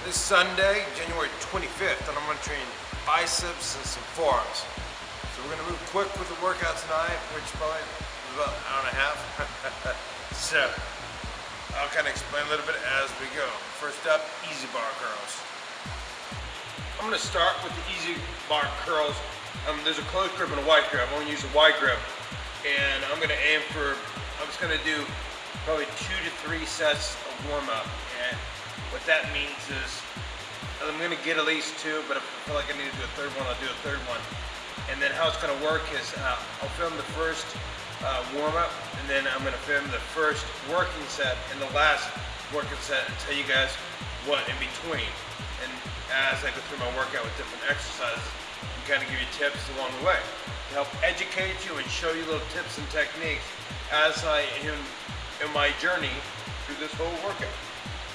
This Sunday, January 25th, and I'm gonna train biceps and some forearms. So we're gonna move quick with the workout tonight, which probably is about an hour and a half. So I'll kind of explain a little bit as we go. First up, easy bar curls. I'm gonna start with the easy bar curls. There's a closed grip and a wide grip. I'm gonna use a wide grip, and I'm gonna aim for, I'm just gonna do probably 2 to 3 sets of warm up. And what that means is, I'm gonna get at least 2, but if I feel like I need to do a third one, I'll do a third one. And then how it's gonna work is, I'll film the first warm up, and then I'm gonna film the first working set and the last working set and tell you guys what in between. And as I go through my workout with different exercises, and kind of give you tips along the way to help educate you and show you little tips and techniques as I am in my journey through this whole workout.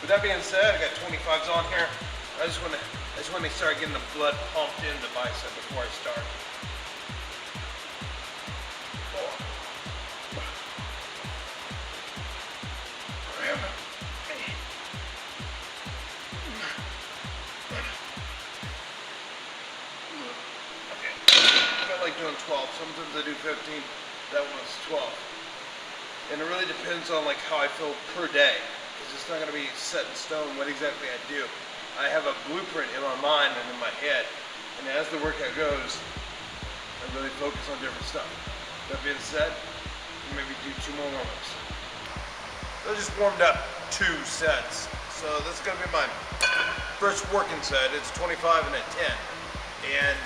With that being said, I got 25s on here. I just want to start getting the blood pumped in the bicep before I start. Doing 12. Sometimes I do 15. That one was 12. And it really depends on like how I feel per day, because it's not going to be set in stone what exactly I do. I have a blueprint in my mind and in my head, and as the workout goes, I really focus on different stuff. That being said, maybe do 2 more warm-ups. I just warmed up 2 sets, so this is going to be my first working set. It's 25 and a 10, and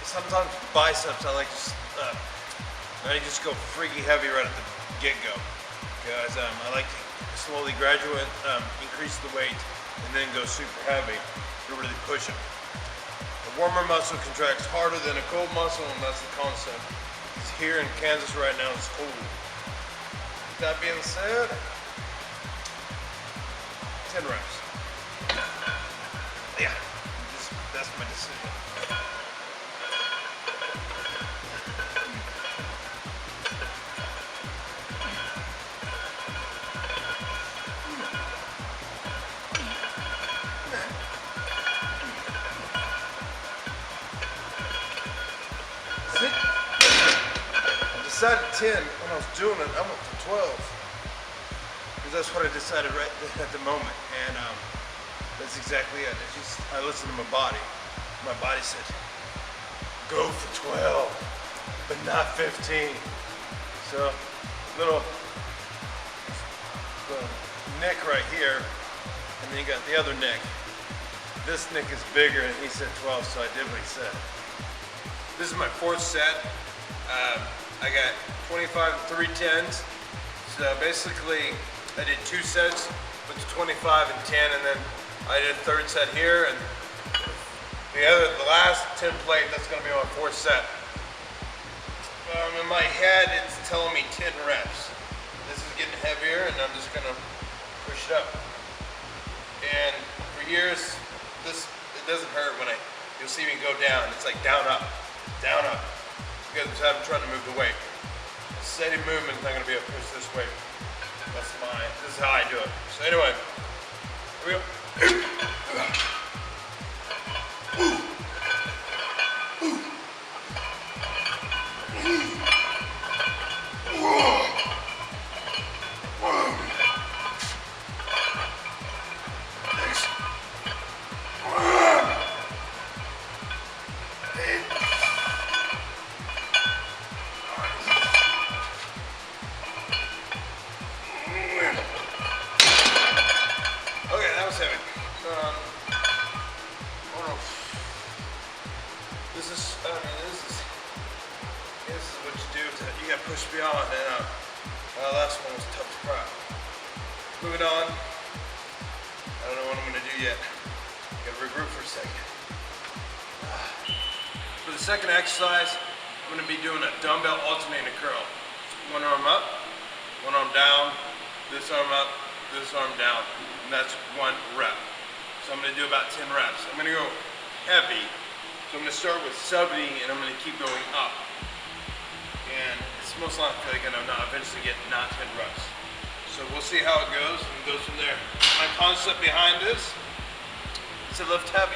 sometimes with the biceps, I like to just go freaky heavy right at the get-go, because I like to slowly gradually increase the weight and then go super heavy to really push it. The warmer muscle contracts harder than a cold muscle, and that's the concept. It's here in Kansas right now, it's cold. With that being said, 10 reps. Yeah, that's my decision. I decided 10 when I was doing it. I went to 12 because that's what I decided right at the moment, and that's exactly it. It's just, I listened to my body. My body said, "Go for 12, but not 15." So, little nick right here, and then you got the other nick. This nick is bigger, and he said 12, so I did what he said. This is my 4th set. I got 25 and 3 10s. So basically, I did 2 sets with the 25 and 10, and then I did a 3rd set here, and the last 10 plate, that's gonna be my 4th set. In my head, it's telling me 10 reps. This is getting heavier, and I'm just gonna push it up. And for years, it doesn't hurt when you'll see me go down. It's like down, up, down, up. Because I'm trying to move the weight. A steady movement is not going to be able to push this weight. This is how I do it. So anyway, here we go. This is what you do. You got to push beyond. And last one was tough to cry. Moving on. I don't know what I'm going to do yet. Got to regroup for a second. For the second exercise, I'm going to be doing a dumbbell alternating curl. 1 arm up, 1 arm down, this arm up, this arm down, and that's 1 rep. So I'm going to do about 10 reps. I'm going to go heavy. So I'm going to start with 70, and I'm going to keep going up. And it's most likely going to eventually get not 10 reps. So we'll see how it goes, and goes from there. My concept behind this is to lift heavy.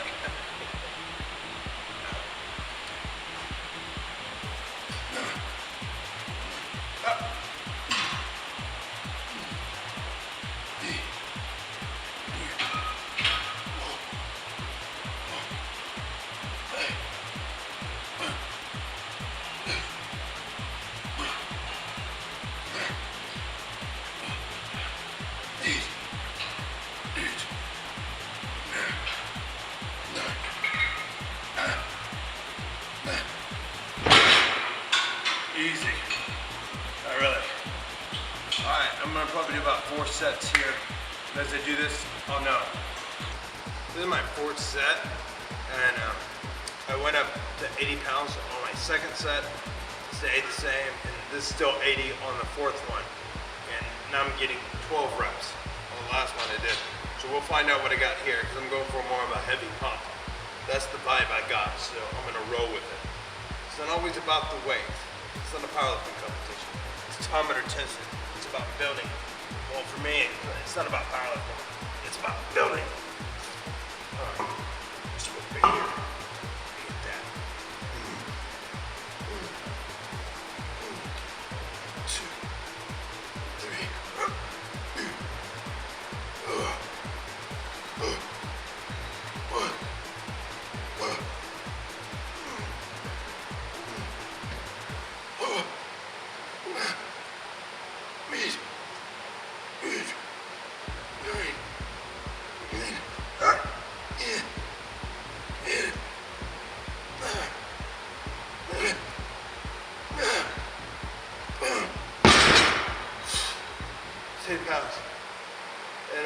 Easy. Not really. Alright, I'm gonna probably do about 4 sets here. And as I do this, I'll know. This is my 4th set, and I went up to 80 pounds on my 2nd set. Stayed the same, and this is still 80 on the 4th one. And now I'm getting 12 reps on the last one I did. So we'll find out what I got here, because I'm going for more of a heavy pump. That's the vibe I got, so I'm gonna roll with it. It's not always about the weight. It's not a powerlifting competition. It's time under tension. It's about building. Well, for me, it's not about powerlifting. It's about building. All right. Let's go right here. Look at that. 2, 10 pounds. And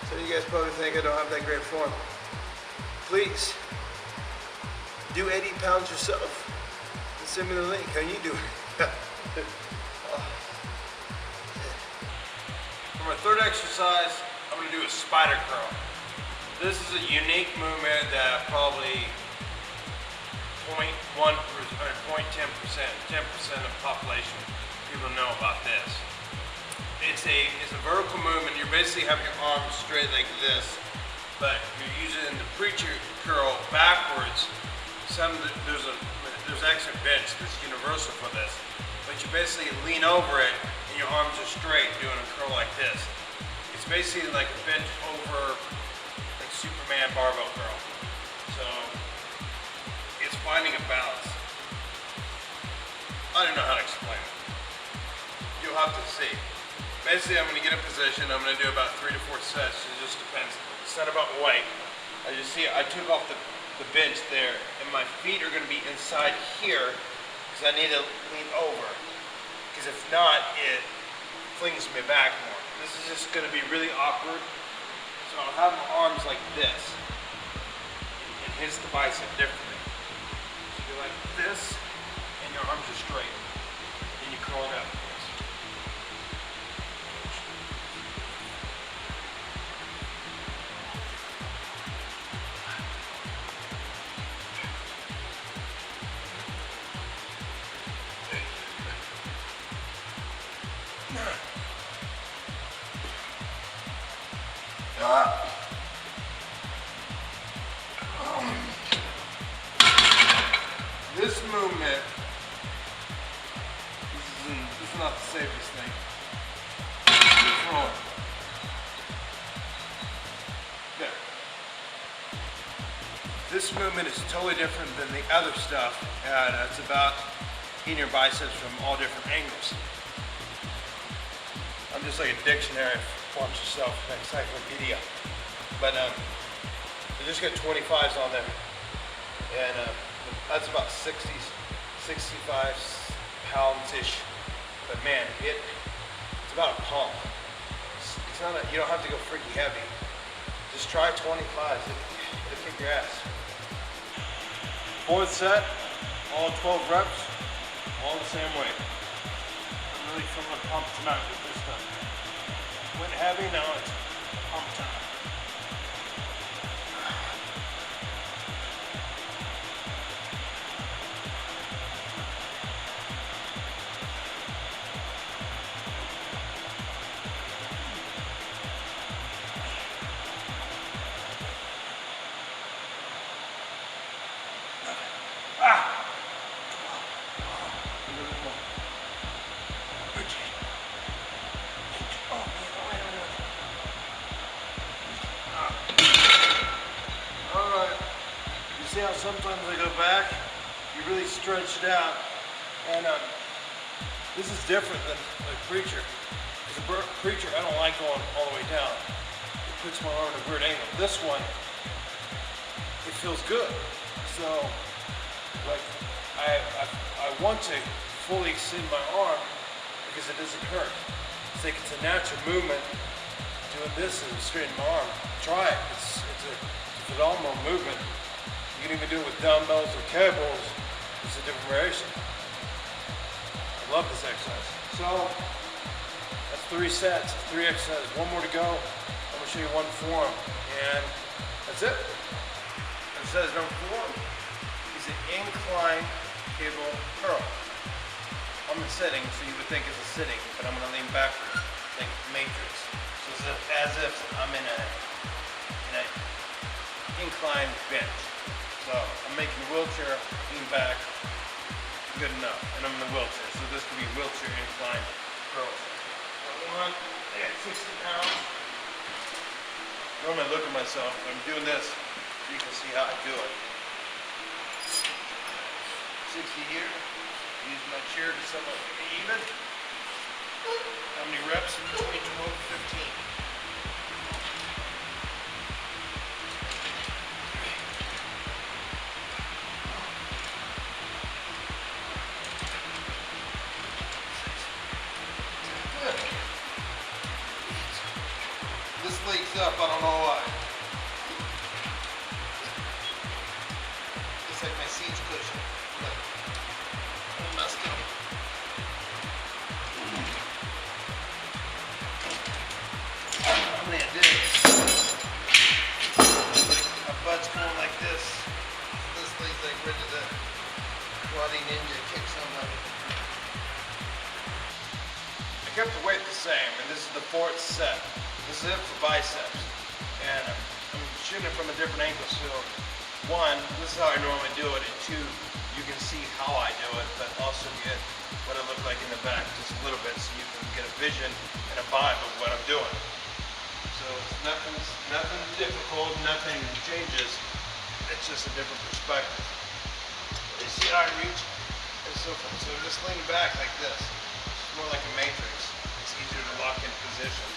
so you guys probably think I don't have that great form. Please do 80 pounds yourself and send me the link. How you do it? For my 3rd exercise, I'm gonna do a spider curl. This is a unique movement that probably 0.10%, 10% of the population people know about this. It's a vertical movement. You're basically having your arms straight like this, but you're using the preacher curl backwards. There's actually a bench that's universal for this, but you basically lean over it and your arms are straight doing a curl like this. It's basically like a bent over like Superman barbell curl. So it's finding a balance. I don't know how to explain it. You'll have to see. Basically, I'm going to get in position. I'm going to do about 3 to 4 sets. It just depends. It's not about weight. As you see, I took off the bench there, and my feet are going to be inside here because I need to lean over. Because if not, it flings me back more. This is just going to be really awkward. So I'll have my arms like this and hits the bicep differently. So you go like this, and your arms are straight. Then you curl it up. This movement, this is not the safest thing. There. This movement is totally different than the other stuff, and it's about hitting your biceps from all different angles. I'm just like a dictionary for forms yourself, an encyclopedia. But I just got 25s on there, and that's about 65 pounds-ish. But man, it's about a pump. It's not you don't have to go freaky heavy. Just try 25s. It'll kick your ass. 4th set, all 12 reps, all the same weight. I'm really feeling a pump tonight with this stuff. Went heavy, now it's pump time. how sometimes I go back, you really stretch it out, and this is different than a preacher. As a preacher, I don't like going all the way down. It puts my arm at a weird angle. This one, it feels good. So, like, I want to fully extend my arm because it doesn't hurt. It's like it's a natural movement. Doing this and straightening my arm. Try it. It's a phenomenal movement. You can even do it with dumbbells or cables. It's a different variation. I love this exercise. So that's 3 sets, 3 exercises. 1 more to go. I'm gonna show you 1 form, and that's it. Exercise number 4 is an incline cable curl. I'm in sitting, so you would think it's a sitting, but I'm gonna lean backwards, like matrix. So it's as if I'm in an incline bench. So I'm making a wheelchair, lean back, good enough, and I'm in a wheelchair. So this could be wheelchair incline curls. One, I got 60 pounds. Normally I look at myself, when I'm doing this, you can see how I do it. 60 here, use my chair to somewhat even. How many reps? Between 12 and 15. This leg's up, I don't know why. It's like my seat cushion. Like, I'm messed up. How many I did? My butt's going like this. This leg's like ready to karate ninja kick somebody. I kept the weight the same, and this is the 4th set. This is it for biceps, and I'm shooting it from a different angle. So 1, this is how I normally do it, and 2, you can see how I do it, but also get what I look like in the back just a little bit, so you can get a vision and a vibe of what I'm doing. So it's nothing difficult, nothing changes. It's just a different perspective. You see how I reach and so forth. So just lean back like this. It's more like a matrix. It's easier to lock in position.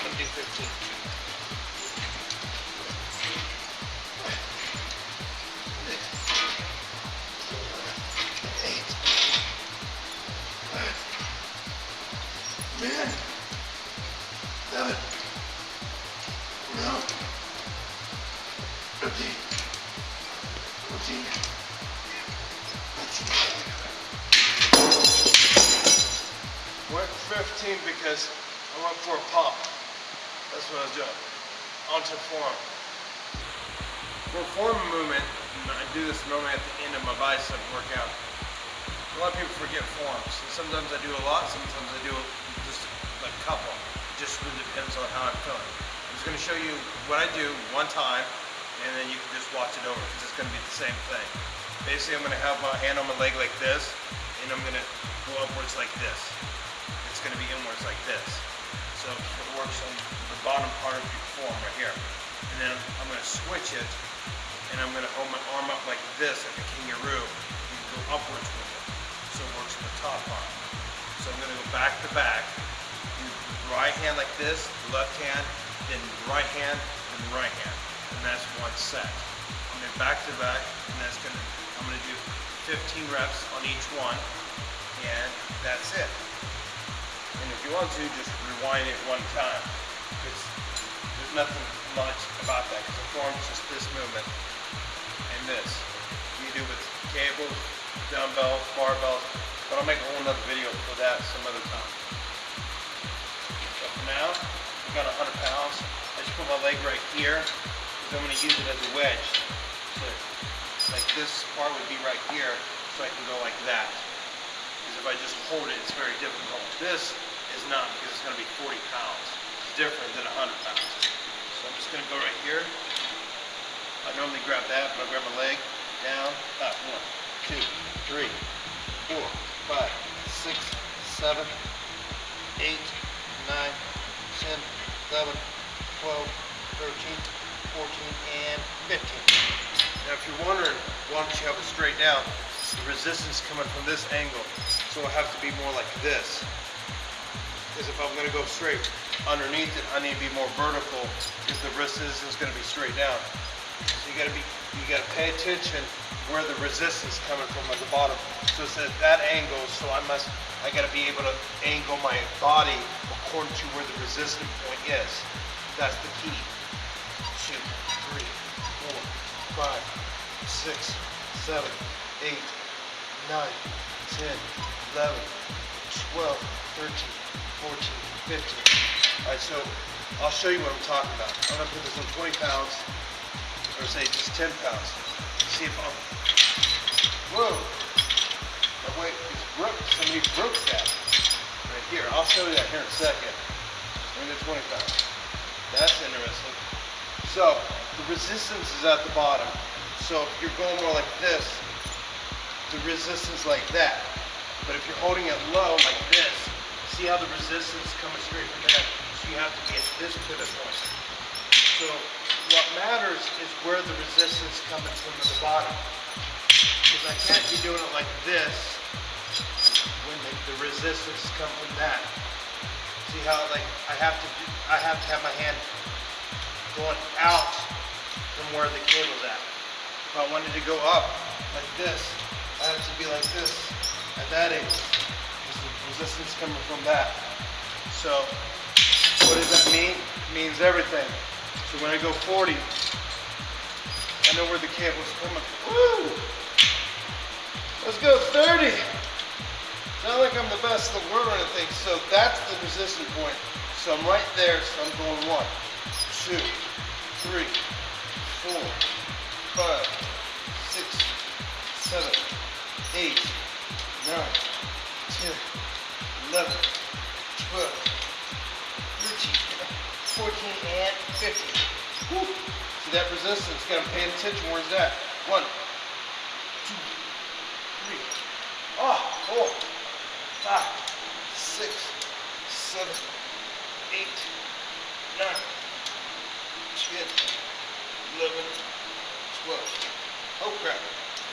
Let me do 15. 11, 12, 13, 14, 15. Went 15 because I went for a pump. That's what I was doing. Onto forearm. For forearm movement, I do this normally at the end of my bicep workout. A lot of people forget forearms. Sometimes I do a lot, sometimes I do just a couple. It just really depends on how I'm feeling. I'm just going to show you what I do one time, and then you can just watch it over because it's going to be the same thing. Basically, I'm going to have my hand on my leg like this, and I'm going to go upwards like this. It's going to be inwards like this. So it works on the bottom part of your forearm right here. And then I'm going to switch it, and I'm going to hold my arm up like this, like a kangaroo, and go upwards with it. So it works on the top arm. So I'm going to go back to back. Do right hand like this, left hand, then right hand, and right hand. And that's 1 set. I'm going to back to back, and I'm going to do 15 reps on each one, and that's it. And if you want to, just rewind it 1 time. There's nothing much about that, because the forearm is just this movement and this. You do with cables, dumbbells, barbells, but I'll make a whole nother video for that some other time. So for now, I've got 100 pounds. I just put my leg right here, because I'm going to use it as a wedge. So like this part would be right here, so I can go like that. Because if I just hold it, it's very difficult. This is not, because it's going to be 40 pounds. It's different than 100 pounds. So I'm just going to go right here. I normally grab that, but I'll grab my leg down, up, 1, 2, 3, 4, 5, 6, 7, 8, 9, 10, 11, 12, 13, 14, and 15. Now if you're wondering, why don't you have it straight down? The resistance coming from this angle, so it has to be more like this. Because if I'm going to go straight underneath it, I need to be more vertical, because the resistance is going to be straight down. So you got to pay attention where the resistance is coming from at the bottom. So it's at that angle, so I got to be able to angle my body according to where the resistance point is. That's the key. 2, 3, 4, 5, 6, 7, 8, 9, 10, 11, 12, 13, 14, 15. Alright, so I'll show you what I'm talking about. I'm going to put this on 20 pounds, or say just 10 pounds. See if I'm, whoa, my weight is broke. Somebody broke that right here. I'll show you that here in a second. I'm going to 20 pounds. That's interesting. So the resistance is at the bottom. So if you're going more like this, the resistance like that. But if you're holding it low like this, see how the resistance is coming straight from there. So you have to be at this pivot point. So what matters is where the resistance is coming from at the bottom. Because I can't be doing it like this when the resistance comes from that. See how like I have to have my hand going out from where the cable's at. If I wanted to go up like this, I have to be like this at that angle. Because the resistance coming from that. So what does that mean? It means everything. So when I go 40, I know where the cable's coming. Woo! Let's go 30. It's not like I'm the best in the world or anything. So that's the resistance point. So I'm right there. So I'm going 1, 2, 3, 4, 5, 6, 7, 8, 9, 10, 11, 12, 13, 14, and 15. Woo. See that resistance? Gotta pay attention. Where's that? 1, 2, 3, 4, 5, 6, 7, 8, 9, 10, 11, 12. Oh crap.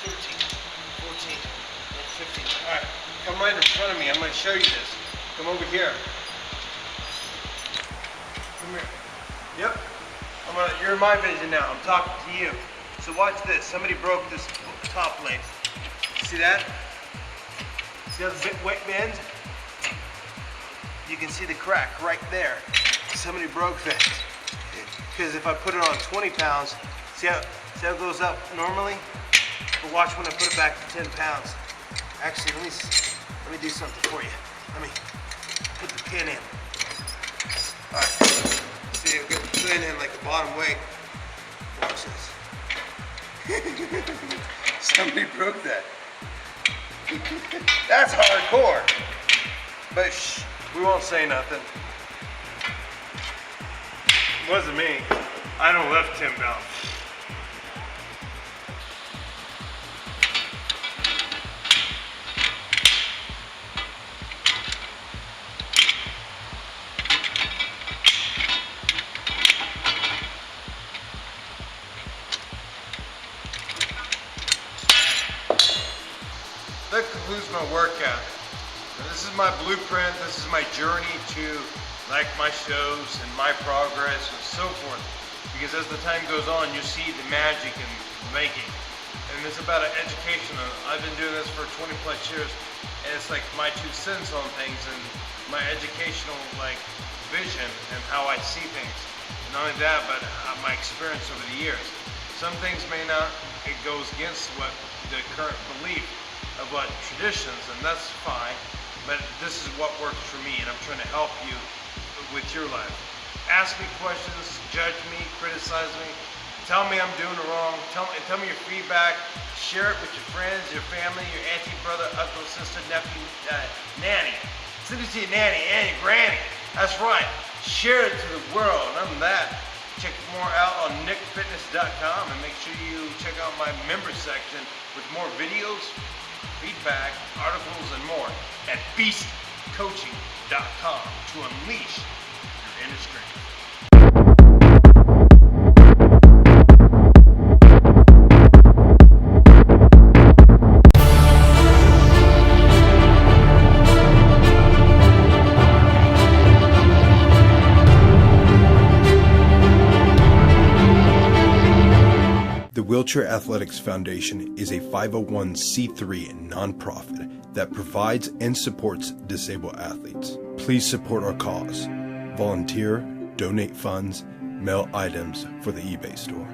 13, 14, and 15. Alright, come right in front of me. I'm going to show you this. Come over here. Come here. Yep. You're in my vision now. I'm talking to you. So watch this. Somebody broke this top plate. See that? See how the weight bends? You can see the crack right there. Somebody broke that. Because if I put it on 20 pounds, see how it goes up normally? But watch when I put it back to 10 pounds. Actually, let me do something for you. Let me put the pin in. All right. See, I've got the pin in like the bottom weight. Watch this. Somebody broke that. That's hardcore. But shh, we won't say nothing. It wasn't me. I don't lift 10 pounds. That concludes my workout. Now, this is my blueprint. This is my journey to like my shows and my progress and so forth. Because as the time goes on, you see the magic in the making. And it's about an education. I've been doing this for 20 plus years, and it's like my 2 cents on things and my educational like vision and how I see things. Not only that, but my experience over the years. Some things may not, it goes against what the current belief of what traditions, and that's fine, but this is what works for me, and I'm trying to help you with your life. Ask me questions, judge me, criticize me, tell me I'm doing it wrong, tell me your feedback, share it with your friends, your family, your auntie, brother, uncle, sister, nephew, nanny. Send it to your nanny and your granny. That's right. Share it to the world. And other than that, check more out on nickfitness.com and make sure you check out my member section with more videos, feedback, articles, and more at beastcoaching.com to unleash your inner strength. Ultra Athletics Foundation is a 501c3 nonprofit that provides and supports disabled athletes. Please support our cause. Volunteer, donate funds, mail items for the eBay store.